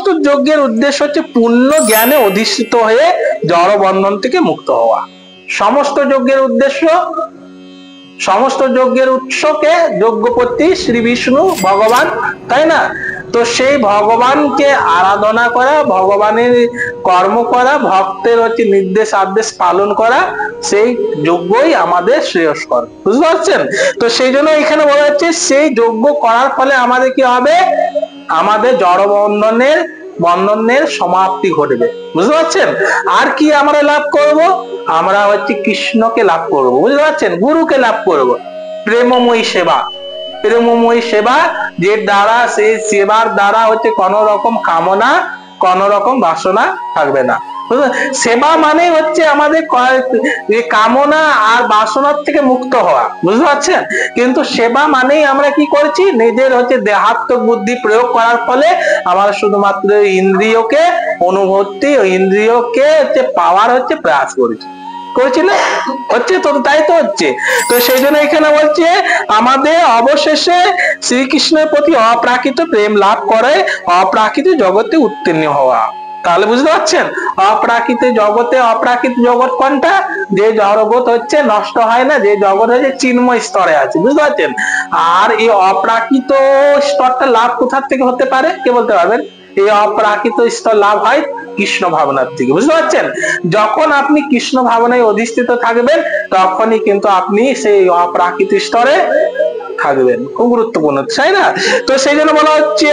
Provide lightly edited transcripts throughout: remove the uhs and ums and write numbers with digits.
সমস্ত যজ্ঞের উদ্দেশ্য হচ্ছে পূর্ণ জ্ঞানে অধিষ্ঠিত হয়ে জড় বন্ধন থেকে মুক্ত হওয়া। সমস্ত যজ্ঞের উদ্দেশ্য, সমস্ত যজ্ঞের উৎসকে যজ্ঞপতি শ্রী বিষ্ণু ভগবান, তাই না? তো সেই ভগবানকে আরাধনা করা, ভগবানের কর্ম করা, ভক্তের হচ্ছে নির্দেশ আদেশ পালন করা, সেই যজ্ঞই আমাদের শ্রেয়স্কর। বুঝতে পারছেন? তো সেই জন্য এখানে বলা হচ্ছে সেই যজ্ঞ করার ফলে আমাদের কি হবে? আমাদের জড় বন্ধনের সমাপ্তি ঘটবে। বুঝতে পারছেন? আর কি আমরা লাভ করব? আমরা হচ্ছে কৃষ্ণকে লাভ করব। বুঝতে পারছেন? গুরুকে লাভ করব। প্রেমময়ী সেবা, প্রেমময়ী সেবা, যে দ্বারা সেই সেবার দ্বারা হচ্ছে কোন রকম কামনা, কোন রকম বাসনা থাকবে না। সেবা মানে হচ্ছে আমাদের কামনা আর বাসনার থেকে মুক্ত হওয়া। বুঝতে পারছেন? কিন্তু সেবা মানেই আমরা কি করছি? নিজের হচ্ছে দেহাত্মক বুদ্ধি প্রয়োগ করার ফলে আমরা শুধুমাত্র ইন্দ্রিয়কে অনুভূতি, ইন্দ্রিয়কে হচ্ছে পাওয়ার হচ্ছে প্রয়াস করছি, করছি না? হচ্ছে তো, তাই তো হচ্ছে। তো সেই জন্য এখানে বলছে আমাদের অবশেষে শ্রীকৃষ্ণের প্রতি অপ্রাকৃত প্রেম লাভ করে অপ্রাকৃত জগতে উত্তীর্ণ হওয়া। তাহলে বুঝতে পারছেন? অপ্রাকৃত জগতে, অপ্রাকৃত জগৎ কোনটা? যে জগৎ হচ্ছে নষ্ট হয় না, যে জগৎ হচ্ছে চিন্ময় স্তরে আছে। বুঝতে পারছেন? আর এই অপ্রাকৃত স্তরটা লাভ কোথা থেকে হতে পারে? কে বলতে পারবেন? এই অপ্রাকৃত স্তর লাভ হয় কৃষ্ণ ভাবনার থেকে। বুঝতে পারছেন? যখন আপনি কৃষ্ণ ভাবনায় অধিষ্ঠিত থাকবেন তখনই কিন্তু আপনি সেই অপ্রাকৃত স্তরে থাকবেন। খুব গুরুত্বপূর্ণ, তাই না? তো সেই জন্য বলা হচ্ছে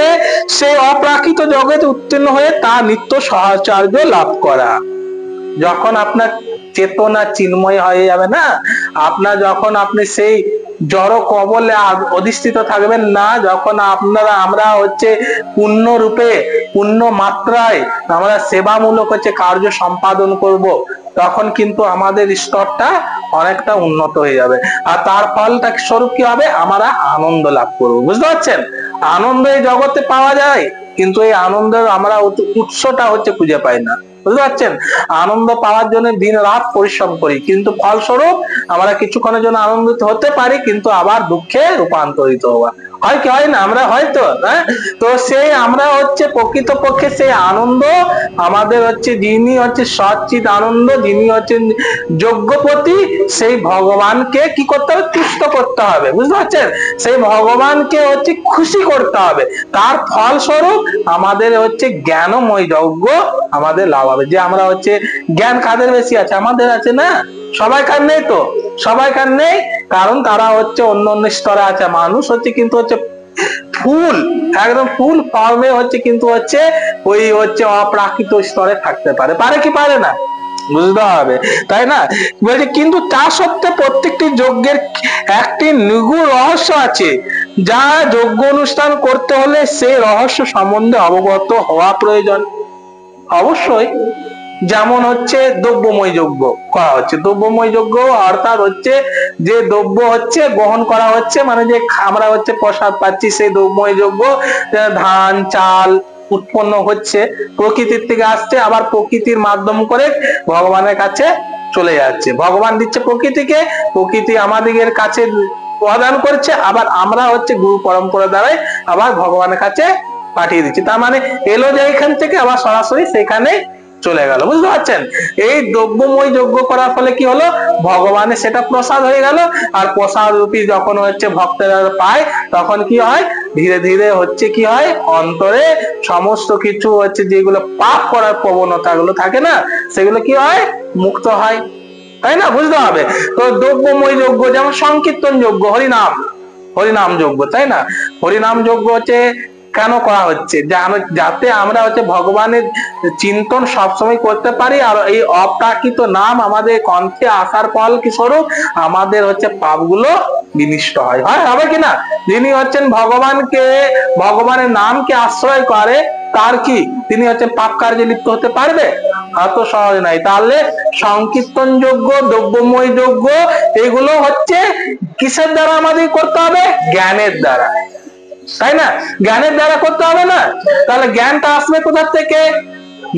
সেই অপ্রাকৃত জগতে উত্তীর্ণ হয়ে তা নিত্য সহচর্য লাভ করা। যখন আপনার চেতনা চিন্ময় হয়ে যাবে না, আপনার যখন আপনি সেই জড় কবলে অধিষ্ঠিত থাকবেন না, যখন আমরা হচ্ছে পূর্ণ রূপে, পূর্ণ মাত্রায় আমরা সেবামূলক হচ্ছে কার্য সম্পাদন করব, তখন কিন্তু আমাদের স্তরটা অনেকটা উন্নত হয়ে যাবে। আর তার ফলটা স্বরূপ কি হবে? আমরা আনন্দ লাভ করবো। বুঝতে পারছেন? আনন্দ এই জগতে পাওয়া যায়, কিন্তু এই আনন্দের আমরা উৎসটা হচ্ছে খুঁজে পাই না। বুঝতে পারছেন? আনন্দ পাওয়ার জন্য দিন রাত পরিশ্রম করি, কিন্তু ফলস্বরূপ আমরা কিছুক্ষণের জন্য আনন্দিত হতে পারি, কিন্তু আবার দুঃখে রূপান্তরিত হওয়া হয়। কি হয় না? আমরা হয়তো, হ্যাঁ? তো সেই আমরা হচ্ছে প্রকৃতপক্ষে সেই আনন্দ আমাদের হচ্ছে যিনি হচ্ছে সচ্চিদ আনন্দ, যিনি হচ্ছেন যজ্ঞপতি, সেই ভগবানকে কি করতে হবে? তুষ্ট করতে হবে। বুঝতে পারছেন? সেই ভগবানকে হচ্ছে খুশি করতে হবে। তার ফলস্বরূপ আমাদের হচ্ছে জ্ঞানময় যজ্ঞ আমাদের লাভ হবে। যে আমরা হচ্ছে জ্ঞান কাদের বেশি আছে? আমাদের আছে না? সবাইকার নেই তো, সবাইকার নেই, কারণ তারা হচ্ছে অন্য অন্য স্তরে আছে। মানুষ হচ্ছে কিন্তু হচ্ছে ফুল, একদম ফুল ফর্মে হচ্ছে, কিন্তু হচ্ছে ওই হচ্ছে অপ্রাকৃত স্তরে থাকতে পারে। পারে কি পারে না? বুঝতে হবে, তাই না? বলছে কিন্তু তা সত্ত্বেও প্রত্যেকটি যজ্ঞের একটি নিগূঢ় রহস্য আছে, যা যজ্ঞ অনুষ্ঠান করতে হলে সেই রহস্য সম্বন্ধে অবগত হওয়া প্রয়োজন। অবশ্যই। যেমন হচ্ছে দ্রব্যময় যজ্ঞ করা হচ্ছে, দ্রব্যময় যজ্ঞ অর্থাৎ হচ্ছে যে দ্রব্য হচ্ছে গ্রহণ করা হচ্ছে, মানে যে আমরা হচ্ছে প্রসাদ পাচ্ছি, সেই দ্রব্যময় যজ্ঞ। ধান চাল উৎপন্ন হচ্ছে, প্রকৃতির থেকে আসছে, আবার প্রকৃতির মাধ্যম করে ভগবানের কাছে চলে যাচ্ছে। ভগবান দিচ্ছে প্রকৃতিকে, প্রকৃতি আমাদের কাছে প্রদান করছে, আবার আমরা হচ্ছে গুরু পরম্পরা দ্বারাই আবার ভগবানের কাছে পাঠিয়ে দিচ্ছি। তার মানে এলো যে এখান থেকে আবার সরাসরি সেখানে চলে গেল। বুঝতে পারছেন? এই দ্রব্যময় যজ্ঞ করার ফলে কি হলো? ভগবানের সেটা প্রসাদ হয়ে গেল, আর প্রসাদ রূপী যখন হচ্ছে ভক্তেরা পায়, তখন কি হয়? ধীরে ধীরে হচ্ছে কি হয়? অন্তরে সমস্ত কিছু হচ্ছে যেগুলো পাপ করার প্রবণতা গুলো থাকে না, সেগুলো কি হয়? মুক্ত হয়, তাই না? বুঝতে হবে। তো দ্রব্যময় যজ্ঞ যেমন সংকীর্তন যজ্ঞ, হরিনাম যজ্ঞ, তাই না? হরিনাম যজ্ঞ হচ্ছে কেন করা হচ্ছে? যাতে আমরা হচ্ছে ভগবানের চিন্তন সবসময় করতে পারি, আর এই অপ্রাকৃত নাম আমাদের কণ্ঠে আসার ফল কি স্বরূপ? আমাদের হচ্ছে পাপগুলো বিনষ্ট হয়। হবে কিনা? যিনি হচ্ছেন ভগবানকে, ভগবানের নামকে আশ্রয় করে, তার কি তিনি হচ্ছে পাপ কার্যে লিপ্ত হতে পারবে? এত সহজ নাই। তাহলে সংকীর্তন যজ্ঞ, দ্রব্যময় যজ্ঞ, এগুলো হচ্ছে কিসের দ্বারা আমাদের করতে হবে? জ্ঞানের দ্বারা, তাই না? জ্ঞানের দ্বারা করতে হবে না? তাহলে জ্ঞানটা আসবে কোথা থেকে?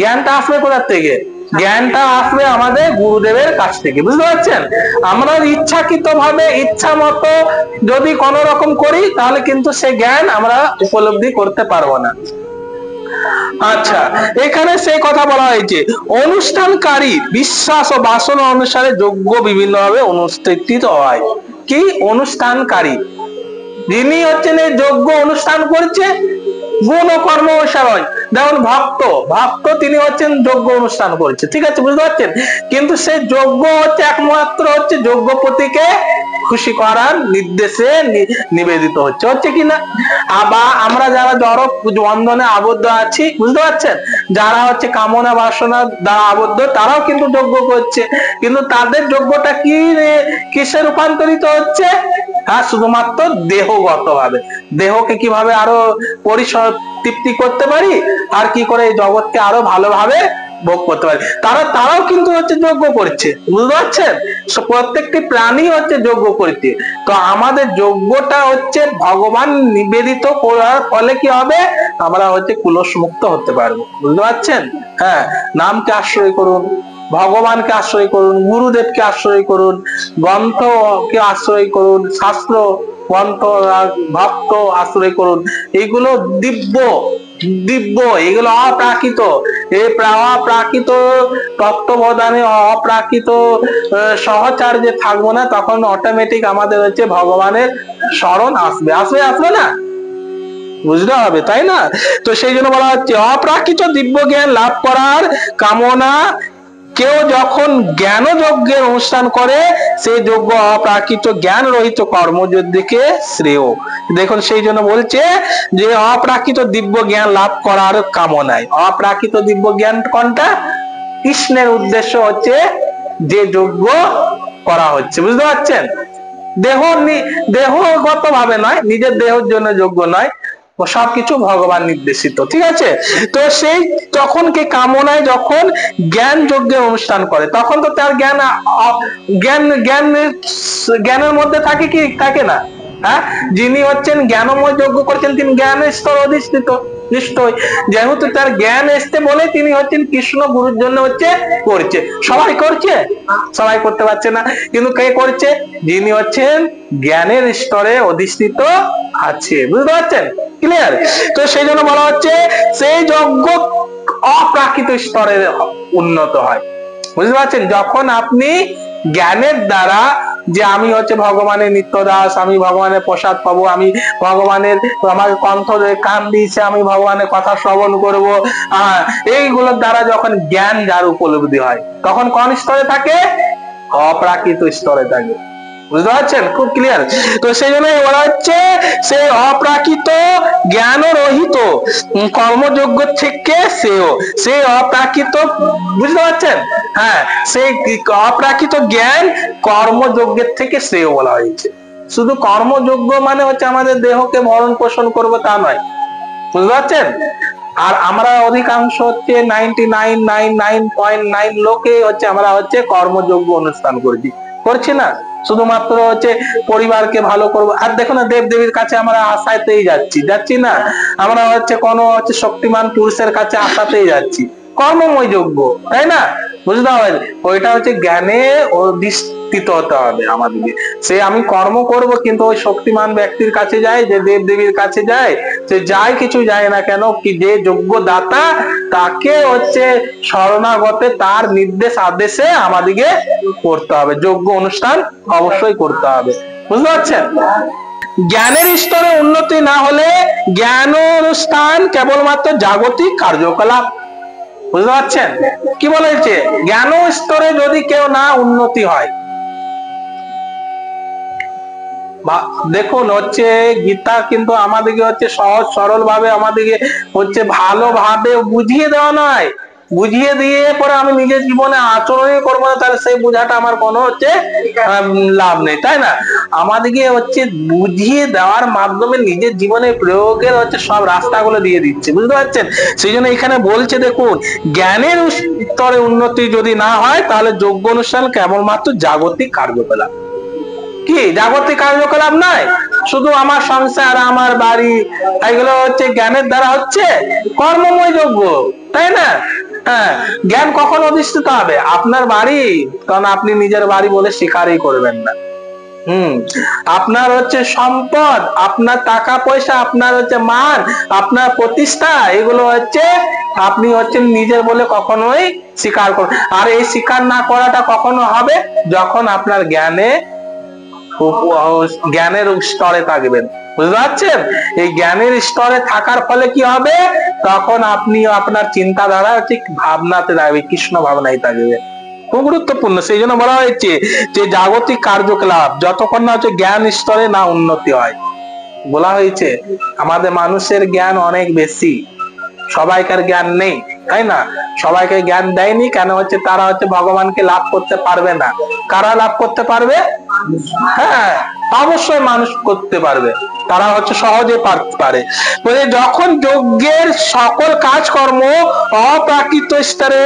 জ্ঞানটা আসবে কোথা থেকে? জ্ঞানটা আসবে আমাদের গুরুদেবের কাছ থেকে। বুঝতে পারছেন? আমরা ইচ্ছাকৃত ভাবে ইচ্ছা মতো যদি কোন রকম করি, তাহলে কিন্তু সে জ্ঞান আমরা উপলব্ধি করতে পারবো না। আচ্ছা, এখানে সেই কথা বলা হয়েছে, অনুষ্ঠানকারী বিশ্বাস ও বাসনা অনুসারে যজ্ঞ বিভিন্ন ভাবে অনুষ্ঠিত হয়। কি অনুষ্ঠানকারী, যিনি হচ্ছেন এই যজ্ঞ অনুষ্ঠান করছে, গুণ ও কর্ম অনুসারে, যেমন ভক্ত, ভক্ত তিনি হচ্ছেন যজ্ঞ অনুষ্ঠান করছে, ঠিক আছে, বুঝতে পারছেন। কিন্তু সেই যজ্ঞ হচ্ছে একমাত্র হচ্ছে যজ্ঞপতিকে খুশি করার নির্দেশে নিবেদিত হচ্ছে, হচ্ছে কিনা। আবার আমরা যারা জড় বন্ধনে আবদ্ধ আছি, বুঝতে পারছেন, যারা হচ্ছে কামনা বাসনা দ্বারা আবদ্ধ, তারাও কিন্তু যজ্ঞ করছে, কিন্তু তাদের যজ্ঞটা কি কিসে রূপান্তরিত হচ্ছে? হ্যাঁ, শুধুমাত্র দেহগত ভাবে, দেহকে কিভাবে আরো পরিসর তৃপ্তি করতে পারি, আর কি করে এই জগৎকে আরো ভালোভাবে ভোগ করতে পারি, তারাও কিন্তু হচ্ছে যজ্ঞ করছে, বুঝতে পারছেন। প্রত্যেকটি প্রাণী হচ্ছে যজ্ঞ করছে। তো আমাদের যজ্ঞটা হচ্ছে ভগবান নিবেদিত করার ফলে কি হবে, আমরা হচ্ছে কুলস মুক্ত হতে পারবো, বুঝতে পারছেন। হ্যাঁ, নামকে আশ্রয় করুন, ভগবানকে আশ্রয় করুন, গুরুদেবকে আশ্রয় করুন, গ্রন্থকে আশ্রয় করুন, শাস্ত্র গ্রন্থ ভক্ত আশ্রয় করুন। এগুলো দিব্য দিব্য, এগুলো অপ্রাকৃত। এই অপ্রাকৃত তত্ত্ববধানে অপ্রাকৃত সহচার্যে থাকবো না, তখন অটোমেটিক আমাদের হচ্ছে ভগবানের স্মরণ আসবে, আসবে আসবে না, বুঝতে হবে, তাই না। তো সেই জন্য বলা হচ্ছে অপ্রাকৃত দিব্য জ্ঞান লাভ করার কামনা কেউ যখন জ্ঞান যজ্ঞের অনুষ্ঠান করে, সেই যজ্ঞ অপ্রাকৃত জ্ঞান রহিত কর্মযজ্ঞকে শ্রেয়। দেখুন, সেই জন্য বলছে যে অপ্রাকৃত দিব্য জ্ঞান লাভ করার কামনায়, অপ্রাকৃত দিব্য জ্ঞান কোনটা? কৃষ্ণের উদ্দেশ্য হচ্ছে যে যজ্ঞ করা হচ্ছে, বুঝতে পারছেন। দেহগত ভাবে নয়, নিজের দেহের জন্য যজ্ঞ নয়, সবকিছু ভগবান নির্দেশিত, ঠিক আছে। তো সেই তখন কি কামনায় যখন জ্ঞান যজ্ঞের অনুষ্ঠান করে, তখন তো তার জ্ঞান জ্ঞানের মধ্যে থাকে কি থাকে না। হ্যাঁ, যিনি হচ্ছেন জ্ঞানময় যজ্ঞ করছেন, তিনি জ্ঞানের স্তর অধিষ্ঠিত, নিশ্চয়। যেহেতু তার জ্ঞান এসছে বলে তিনি হচ্ছেন কৃষ্ণ গুরুর জন্য হচ্ছে করছে। সবাই করছে? সবাই করতে পারছে না, কিন্তু কে করছে? যিনি হচ্ছেন জ্ঞানের স্তরে অধিষ্ঠিত আছে, বুঝতে পারছেন, ক্লিয়ার। তো সেই জন্য বলা হচ্ছে সেই যজ্ঞ অপ্রাকৃত স্তরে উন্নত হয়, বুঝতে পারছেন। যখন আপনি জ্ঞানের দ্বারা যে আমি হচ্ছে ভগবানের নিত্য দাস, আমি ভগবানের প্রসাদ পাবো, আমি ভগবানের, আমাকে কণ্ঠ কান দিয়েছে, আমি ভগবানের কথা শ্রবণ করবো, এইগুলোর দ্বারা যখন জ্ঞান যার উপলব্ধি হয়, তখন কোন স্তরে থাকে? অপ্রাকৃত স্তরে থাকে, বুঝতে পারছেন, খুব ক্লিয়ার। তো সেই জন্য বলা হচ্ছে সেই অপ্রাকৃত জ্ঞান রহিত কর্মযোগ্য থেকে সেই অপ্রাকৃত, বুঝতে পারছেন। হ্যাঁ, সেই অপ্রাকৃত জ্ঞান কর্মযজ্ঞের থেকে শ্রেয় বলা হয়েছে। শুধু কর্মযোগ্য মানে হচ্ছে আমাদের দেহকে ভরণ পোষণ করবো তা নয়, বুঝতে পারছেন। আর আমরা অধিকাংশ হচ্ছে 99.9 লোকে হচ্ছে আমরা হচ্ছে কর্মযোগ্য অনুষ্ঠান করছি না, শুধুমাত্র হচ্ছে পরিবারকে ভালো করবো। আর দেখো না, দেব দেবীর কাছে আমরা আশাতেই যাচ্ছি না, আমরা হচ্ছে কোনো হচ্ছে শক্তিমান পুরুষের কাছে আশাতেই যাচ্ছি, কর্মময় যোগ্য, তাই না, বুঝতে হবে। ওইটা হচ্ছে জ্ঞানে অধিষ্ঠিত হতে হবে আমাদেরকে। সে আমি কর্ম করব, কিন্তু ওই শক্তিমান ব্যক্তির কাছে যায়, যে দেব দেবীর কাছে যায়, সে যাই কিছু যায় না কেন, কি যে যোগ্য দাতা তাকে হচ্ছে শরণাগতে তার নির্দেশ আদেশে আমাদেরকে করতে হবে, যোগ্য অনুষ্ঠান অবশ্যই করতে হবে, বুঝতে পারছেন। জ্ঞানের স্তরে উন্নতি না হলে জ্ঞান অনুষ্ঠান কেবলমাত্র জাগতিক কার্যকলাপ, বুঝতে পারছেন কি বলেছে। জ্ঞান স্তরে যদি কেউ না উন্নতি হয়, দেখুন হচ্ছে গীতা কিন্তু আমাদেরকে হচ্ছে সহজ সরল ভাবে আমাদেরকে হচ্ছে ভালোভাবে বুঝিয়ে দেওয়া নয়, বুঝিয়ে দিয়ে পরে আমি নিজের জীবনে আচরণই করবো না, তাহলে সেই বোঝাটা আমার কোনো হচ্ছে লাভ নেই, তাই না। আমাদেরকে হচ্ছে বুঝিয়ে দেওয়ার মাধ্যমে নিজের জীবনে প্রয়োগের হচ্ছে সব রাস্তাগুলো দিয়ে দিচ্ছে, বুঝতে পারছেন। সেই জন্য এখানে বলছে, দেখুন জ্ঞানের স্তরে উন্নতি যদি না হয়, তাহলে যোগ্য অনুষ্ঠান কেবলমাত্র জাগতিক কার্যকলাপ। কি জাগতিক কার্যকলাপ নয়, শুধু আমার সংসার, আমার বাড়ি, এগুলো হচ্ছে জ্ঞানের দ্বারা হচ্ছে কর্মময় যোগ্য, তাই না। হ্যাঁ, জ্ঞান কখন অধিষ্ঠিত হবে? আপনার বাড়ি, কারণ আপনি নিজের বাড়ি বলে স্বীকারই করবেন না, আপনার হচ্ছে সম্পদ, আপনার টাকা পয়সা, আপনার হচ্ছে মান, আপনার প্রতিষ্ঠা, এগুলো হচ্ছে আপনি হচ্ছে নিজের বলে কখনোই স্বীকার করুন। আর এই স্বীকার না করাটা কখনো হবে যখন আপনার জ্ঞানের স্তরে থাকবেন। বুঝতে পারছেন? এই জ্ঞানের স্তরে থাকার ফলে কি হবে, তখন আপনি আপনার চিন্তাধারা হচ্ছে ভাবনাতে থাকবে, কৃষ্ণ ভাবনাই থাকবে। খুব গুরুত্বপূর্ণ। সেই জন্য বলা হয়েছে যে জাগতিক কার্যকলাপ যতক্ষণ না হচ্ছে জ্ঞান স্তরে না উন্নতি হয়। বলা হয়েছে আমাদের মানুষের জ্ঞান অনেক বেশি, সবাইকার জ্ঞান নেই, তাই না? সবাইকে জ্ঞান দেয়নি কেন, হচ্ছে তারা হচ্ছে ভগবানকে লাভ করতে পারবে না। কারা লাভ করতে পারবে? হ্যাঁ, অবশ্যই মানুষ করতে পারবে, তারা হচ্ছে সহজে পারে। যখন যজ্ঞের সকল কাজকর্ম অপ্রাকৃত স্তরে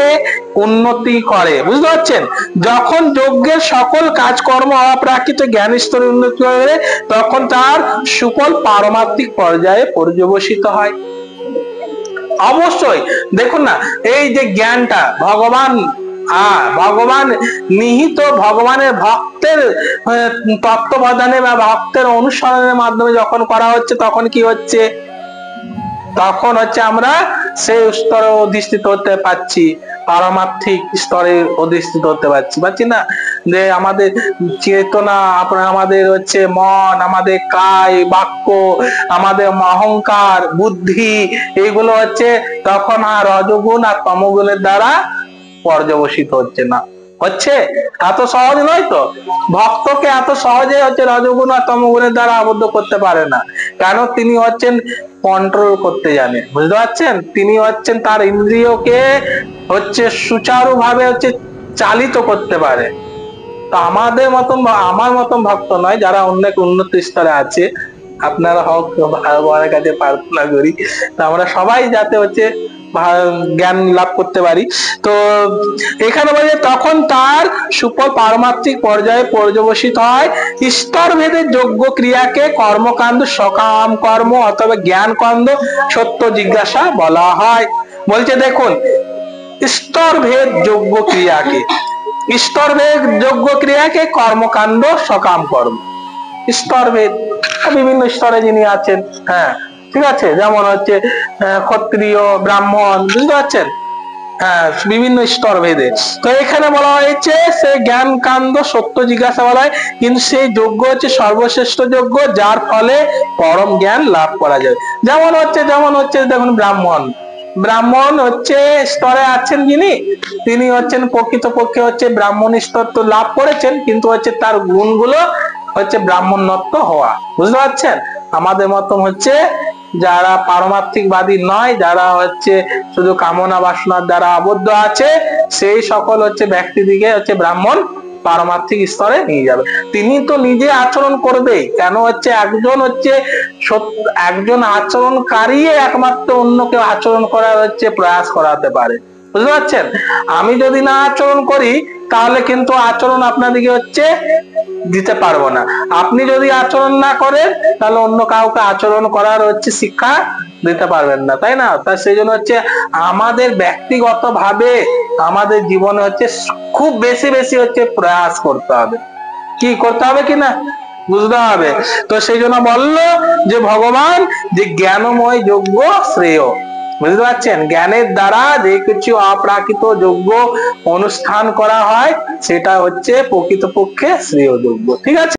উন্নতি করে, বুঝতে পারছেন? যখন যজ্ঞের সকল কাজকর্ম অপ্রাকৃত জ্ঞান স্তরে উন্নতি করে, তখন তার সুফল পারমার্থিক পর্যায়ে পর্যবসিত হয়। অবশ্যই দেখুন না, এই যে জ্ঞানটা ভগবান নিহিত, ভগবানের ভক্তের তত্ত্বাবধানে বা ভক্তের অনুসরণের মাধ্যমে যখন করা হচ্ছে, তখন কি হচ্ছে, তখন হচ্ছে আমরা সেই স্তরে অধিষ্ঠিত হতে পারছি, পারমার্থিক স্তরে অধিষ্ঠিত হতে পারছি না? যে আমাদের চেতনা, আমাদের হচ্ছে মন, আমাদের কায় বাক্য, আমাদের অহংকার, বুদ্ধি, এইগুলো হচ্ছে তখন আর রজগুণ আর তমগুণের দ্বারা পর্যবসিত হচ্ছে না। হচ্ছে এত সহজ নয় তো। ভক্তকে এত সহজে হচ্ছে রজগুণ আর তমগুণের দ্বারা আবদ্ধ করতে পারে না। কেন? তিনি হচ্ছেন কন্ট্রোল করতে জানে। বুঝতে পারছেন? তিনি হচ্ছেন তার ইন্দ্রিয়কে হচ্ছে সুচারুভাবে হচ্ছে চালিত করতে পারে। তো আমাদের মতন, আমার মতন ভক্ত নয়, যারা অনেক উন্নত স্তরে আছে, আপনারা হোক, ভগবানের কাছে প্রার্থনা করি তো আমরা সবাই যাতে হচ্ছে জ্ঞান লাভ করতে পারি। তো এখানে বলে তখন তার সুফল পারমার্থিক পর্যায়ে পর্যবসিত হয়। স্তর ভেদে যোগ্য ক্রিয়াকে কর্মকাণ্ড, সকাম কর্ম অথবা জ্ঞান কাণ্ড, সত্য জিজ্ঞাসা বলা হয়। বলছে দেখুন, স্তর ভেদ যোগ্য ক্রিয়াকে, স্তর ভেদ যোগ্য ক্রিয়াকে কর্মকাণ্ড, সকাম কর্ম। স্তর ভেদ, বিভিন্ন স্তরে যিনি আছেন, হ্যাঁ ঠিক আছে, যেমন হচ্ছে ক্ষত্রিয়, ব্রাহ্মণ, বুঝতে পারছেন? হ্যাঁ, বিভিন্ন স্তর ভেদে। তো এখানে বলা হয়েছে সে জ্ঞান কাণ্ড, সত্য জিজ্ঞাসা বলা হয়, কিন্তু সেই যোগ্য হচ্ছে সর্বশ্রেষ্ঠ যোগ্য, যার ফলে পরম জ্ঞান লাভ করা যায়। যেমন হচ্ছে দেখুন, ব্রাহ্মণ হচ্ছে স্তরে আছেন যিনি, তিনি হচ্ছেন প্রকৃতপক্ষে হচ্ছে ব্রাহ্মণ স্তর তো লাভ করেছেন, কিন্তু হচ্ছে তার গুণগুলো হচ্ছে ব্রাহ্মণত্ব হওয়া। বুঝতে পারছেন? আমাদের মতন হচ্ছে যারা পারমার্থিকবাদী নয়, যারা হচ্ছে শুধু কামনা বাসনার দ্বারা আবদ্ধ আছে, সেই সকল হচ্ছে ব্যক্তিদিকে হচ্ছে ব্রাহ্মণ পারমার্থিক স্তরে নিয়ে যাবে। তিনি তো নিজে আচরণ করবে, কেন হচ্ছে একজন আচরণকারী একমাত্র অন্যকে আচরণ করার হচ্ছে প্রয়াস করাতে পারে। বুঝতে পারছেন? আমি যদি না আচরণ করি তাহলে কিন্তু আচরণ আপনাদিকে হচ্ছে দিতে পারবো না। আপনি যদি আচরণ না করেন তাহলে অন্য কাউকে আচরণ করার হচ্ছে শিক্ষা দিতে পারবেন না, তাই না? তা সেই জন্য হচ্ছে আমাদের ব্যক্তিগত ভাবে আমাদের জীবনে হচ্ছে খুব বেশি বেশি হচ্ছে প্রয়াস করতে হবে। কি করতে হবে কিনা বুঝতে হবে। তো সেই জন্য বললো যে ভগবান যে জ্ঞানময় যোগ্য শ্রেয়। বুঝতে পারছেন? জ্ঞানের দ্বারা যে কিছু অপ্রাকৃত যোগ্য অনুষ্ঠান করা হয় সেটা হচ্ছে প্রকৃতপক্ষে শ্রেয় যোগ্য। ঠিক আছে।